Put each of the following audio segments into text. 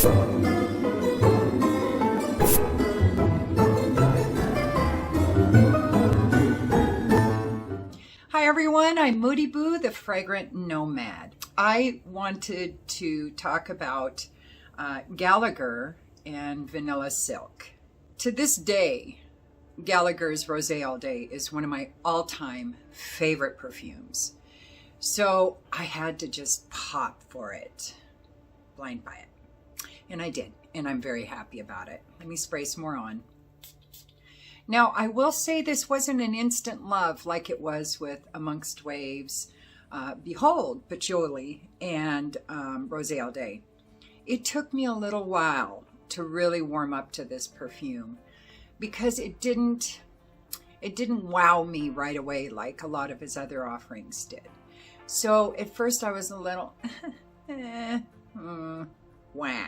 Hi everyone, I'm Moody Boo, the Fragrant Nomad. I wanted to talk about Gallagher and Vanilla Silk. To this day, Gallagher's Rosé All Day is one of my all-time favorite perfumes. So I had to just pop for it, blind buy it. And I did, and I'm very happy about it. Let me spray some more on. Now, I will say this wasn't an instant love like it was with Amongst Waves, Behold, Patchouli, and Rosé All Day. It took me a little while to really warm up to this perfume because it didn't wow me right away like a lot of his other offerings did. So at first I was a little, wah.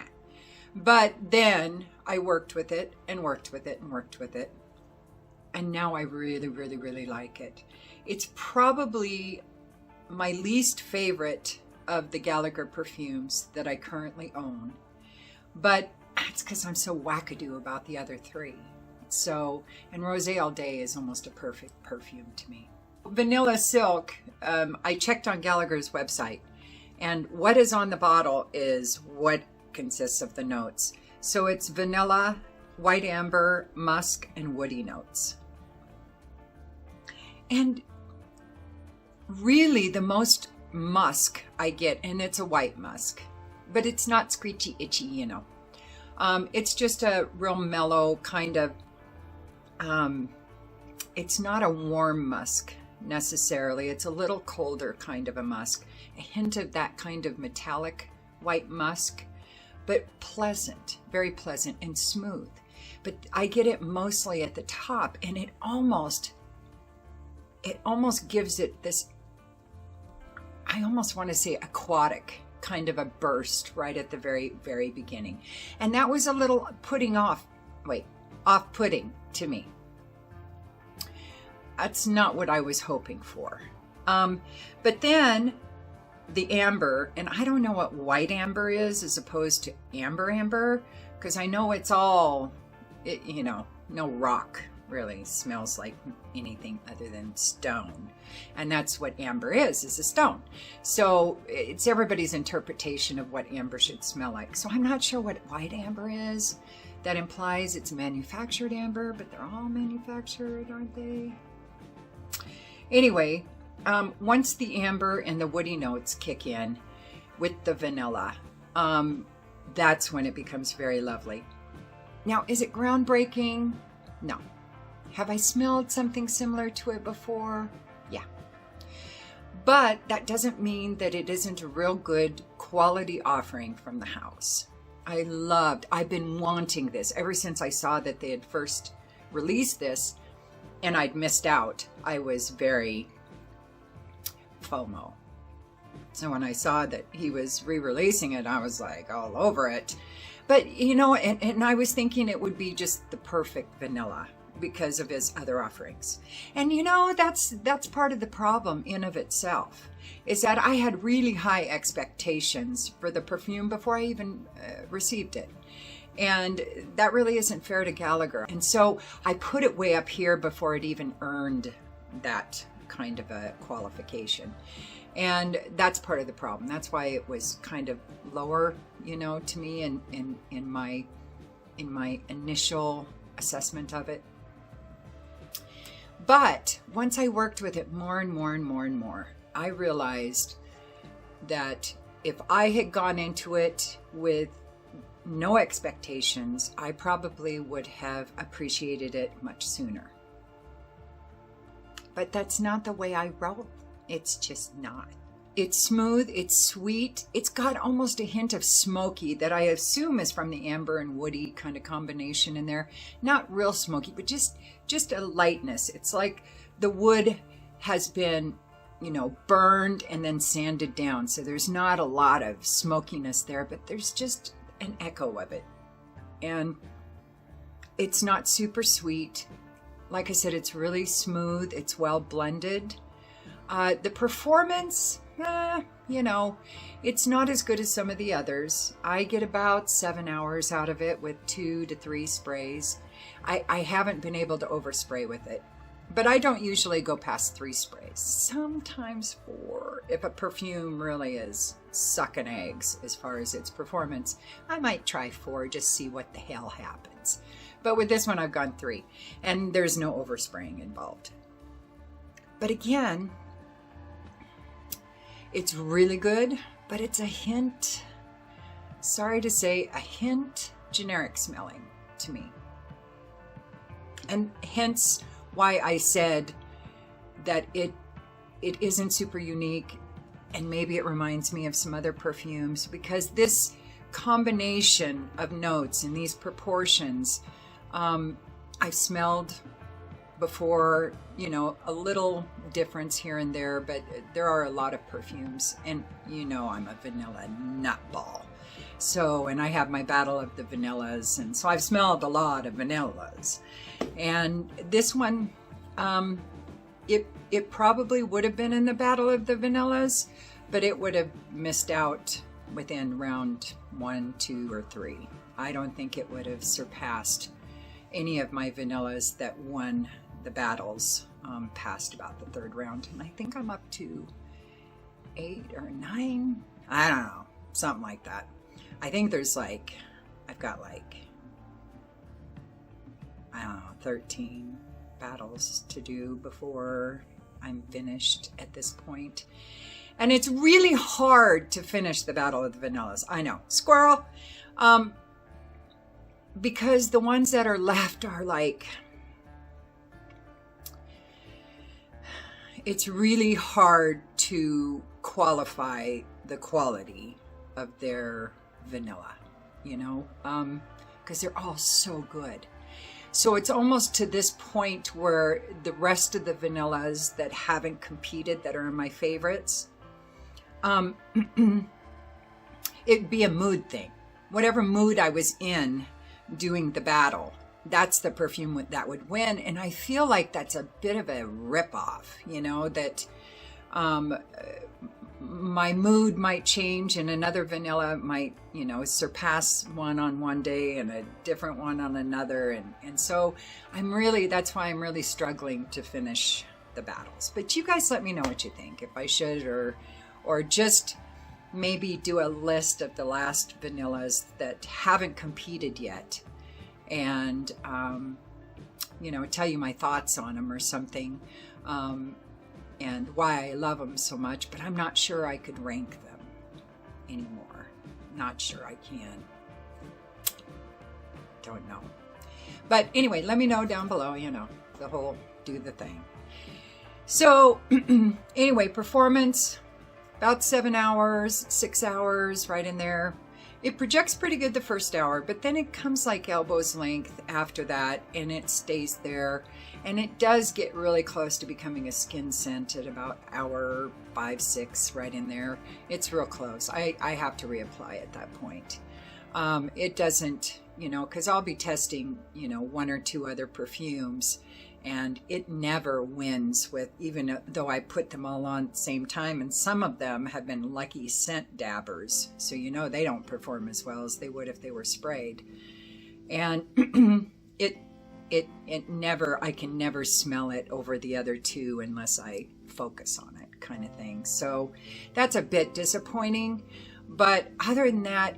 But then I worked with it and worked with it and worked with it. And now I really, really, really like it. It's probably my least favorite of the Gallagher perfumes that I currently own. But that's because I'm so wackadoo about the other three. So, and Rosé All Day is almost a perfect perfume to me. Vanilla Silk, I checked on Gallagher's website. And what is on the bottle is what consists of the notes. So it's vanilla, white amber, musk, and woody notes. And really the most musk I get, and it's a white musk, but it's not screechy itchy, you know. It's just a real mellow kind of, it's not a warm musk necessarily. It's a little colder kind of a musk, a hint of that kind of metallic white musk, but pleasant, very pleasant and smooth. But I get it mostly at the top, and it almost gives it this, I almost want to say aquatic kind of a burst right at the very, very beginning. And that was a little off-putting to me. That's not what I was hoping for. But then the amber, and I don't know what white amber is as opposed to amber, because I know it's all, no rock really smells like anything other than stone, and that's what amber is a stone. So it's everybody's interpretation of what amber should smell like. So I'm not sure what white amber is. That implies it's manufactured amber, but they're all manufactured, aren't they? Anyway, once the amber and the woody notes kick in with the vanilla, that's when it becomes very lovely. Now, is it groundbreaking? No. Have I smelled something similar to it before? Yeah. But that doesn't mean that it isn't a real good quality offering from the house. I've been wanting this ever since I saw that they had first released this, and I'd missed out. I was very FOMO. So when I saw that he was re-releasing it, I was like all over it. But, and I was thinking it would be just the perfect vanilla because of his other offerings. And that's part of the problem in of itself, is that I had really high expectations for the perfume before I even received it. And that really isn't fair to Gallagher. And so I put it way up here before it even earned that kind of a qualification. And that's part of the problem. That's why it was kind of lower, to me in my initial assessment of it. But once I worked with it more and more, I realized that if I had gone into it with no expectations, I probably would have appreciated it much sooner. But that's not the way I roll. It's just not. It's smooth, it's sweet, it's got almost a hint of smoky that I assume is from the amber and woody kind of combination in there. Not real smoky, but just a lightness. It's like the wood has been, burned and then sanded down. So there's not a lot of smokiness there, but there's just an echo of it. And it's not super sweet. Like I said, it's really smooth. It's well blended. The performance, you know, it's not as good as some of the others. I get about 7 hours out of it with 2 to 3 sprays. I haven't been able to overspray with it, but I don't usually go past 3 sprays, sometimes 4. If a perfume really is sucking eggs as far as its performance, I might try 4, just see what the hell happens. But with this one, I've gone 3, and there's no overspraying involved. But again, it's really good, but it's a hint, sorry to say, a hint generic smelling to me. And hence why I said that it isn't super unique, and maybe it reminds me of some other perfumes, because this combination of notes in these proportions, I've smelled before, you know, a little difference here and there, but there are a lot of perfumes, and you know I'm a vanilla nutball. So, and I have my battle of the vanillas, and so I've smelled a lot of vanillas. And this one, it probably would have been in the battle of the vanillas, but it would have missed out within round 1, 2, or 3. I don't think it would have surpassed any of my vanillas that won the battles past about the 3rd round. And I think I'm up to 8 or 9. I don't know, something like that. I think there's like, I've got like, I don't know, 13 battles to do before I'm finished at this point. And it's really hard to finish the battle of the vanillas. I know, squirrel. Because the ones that are left are like, it's really hard to qualify the quality of their vanilla, you know, because they're all so good. So it's almost to this point where the rest of the vanillas that haven't competed, that are my favorites, it'd be a mood thing. Whatever mood I was in doing the battle, that's the perfume that would win. And I feel like that's a bit of a ripoff, you know, that my mood might change and another vanilla might, you know, surpass one on one day and a different one on another. And so that's why I'm really struggling to finish the battles. But you guys let me know what you think, if I should, or just maybe do a list of the last vanillas that haven't competed yet, and you know, tell you my thoughts on them or something, and why I love them so much. But I'm not sure I could rank them anymore. Not sure I can. Don't know. But anyway, let me know down below, you know, the whole do the thing. So anyway, performance, about 7 hours, 6 hours, right in there. It projects pretty good the first hour, but then it comes like elbow's length after that, and it stays there. And it does get really close to becoming a skin scent at about hour 5, 6, right in there. It's real close. I have to reapply at that point. It doesn't, you know, because I'll be testing, you know, 1 or 2 other perfumes, and it never wins with, even though I put them all on at the same time, and some of them have been lucky scent dabbers, so you know they don't perform as well as they would if they were sprayed. And it never, I can never smell it over the other 2 unless I focus on it, kind of thing. So that's a bit disappointing, but other than that,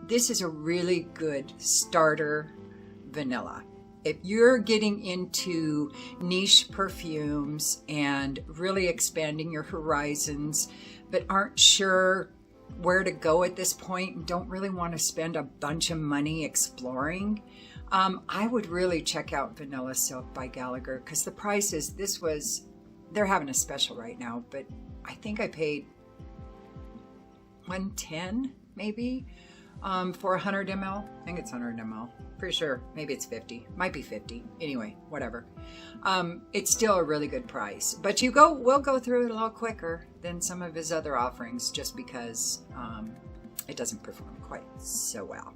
this is a really good starter vanilla. If you're getting into niche perfumes and really expanding your horizons, but aren't sure where to go at this point and don't really want to spend a bunch of money exploring, I would really check out Vanilla Silk by Gallagher, because the price is, they're having a special right now, but I think I paid $110 maybe for 100 ml. I think it's 100 ml. Pretty sure. Maybe it's 50. Might be 50. Anyway, whatever. It's still a really good price. But we'll go through it a little quicker than some of his other offerings, just because it doesn't perform quite so well.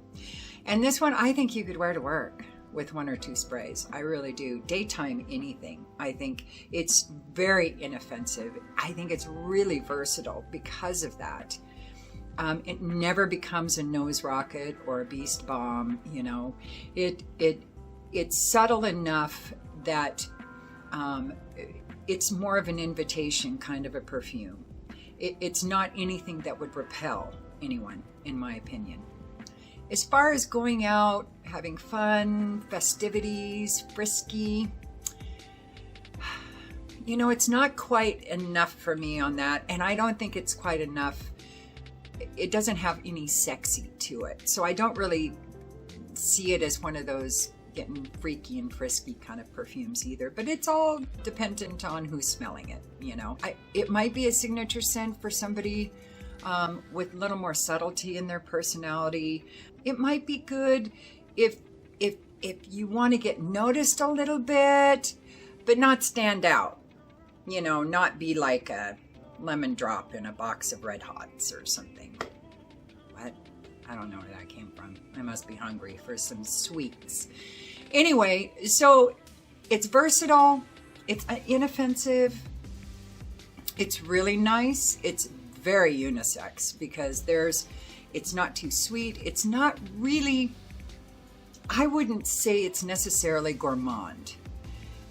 And this one, I think you could wear to work. with 1 or 2 sprays. I really do. Daytime, anything. I think it's very inoffensive. I think it's really versatile because of that. It never becomes a nose rocket or a beast bomb. You know, it's subtle enough that it's more of an invitation kind of a perfume. It's not anything that would repel anyone, in my opinion. As far as going out, having fun, festivities, frisky, you know, it's not quite enough for me on that. And I don't think it's quite enough. It doesn't have any sexy to it. So I don't really see it as one of those getting freaky and frisky kind of perfumes either. But it's all dependent on who's smelling it, you know. It might be a signature scent for somebody with a little more subtlety in their personality. It might be good if you want to get noticed a little bit, but not stand out. You know, not be like a lemon drop in a box of Red Hots or something. What? I don't know where that came from. I must be hungry for some sweets. Anyway, so it's versatile. It's inoffensive. It's really nice. It's very unisex because it's not too sweet. It's not really, I wouldn't say it's necessarily gourmand.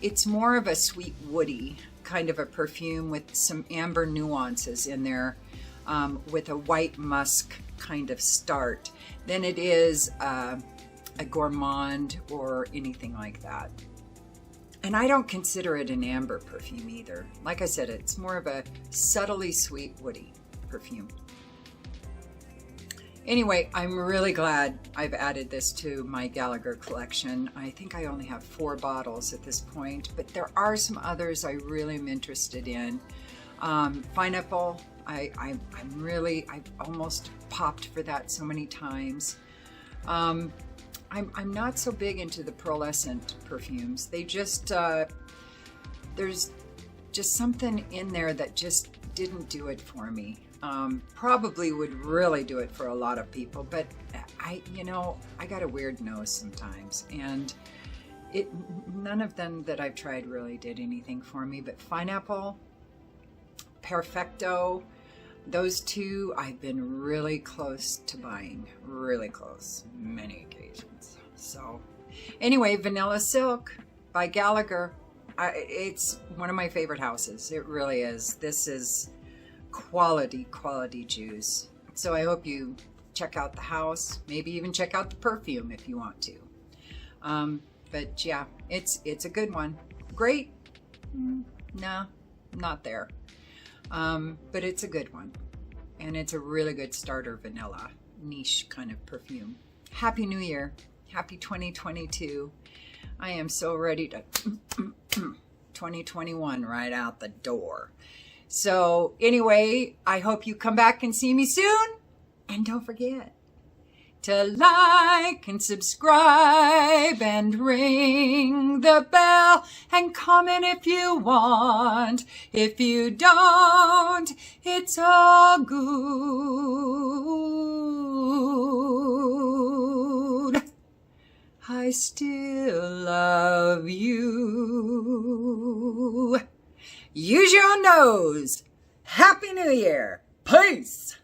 It's more of a sweet woody kind of a perfume with some amber nuances in there, with a white musk kind of start, than it is a gourmand or anything like that. And I don't consider it an amber perfume either. Like I said, it's more of a subtly sweet woody perfume. Anyway, I'm really glad I've added this to my Gallagher collection. I think I only have 4 bottles at this point, but there are some others I really am interested in. Pineapple, I've almost popped for that so many times. I'm not so big into the pearlescent perfumes. They just, there's just something in there that just didn't do it for me. Probably would really do it for a lot of people, but I got a weird nose sometimes, and none of them that I've tried really did anything for me. But Pineapple, Perfecto, those 2 I've been really close to buying, really close, many occasions. So anyway, Vanilla Silk by Gallagher, it's one of my favorite houses. It really is. This is quality juice. So I hope you check out the house, maybe even check out the perfume if you want to. But yeah, it's a good one. Great? No, not there. But it's a good one. And it's a really good starter vanilla niche kind of perfume. Happy New Year. Happy 2022. I am so ready to 2021 right out the door. So anyway, I hope you come back and see me soon. And don't forget to like and subscribe and ring the bell and comment if you want. If you don't, it's all good. I still love you. Use your nose. Happy New Year. Peace.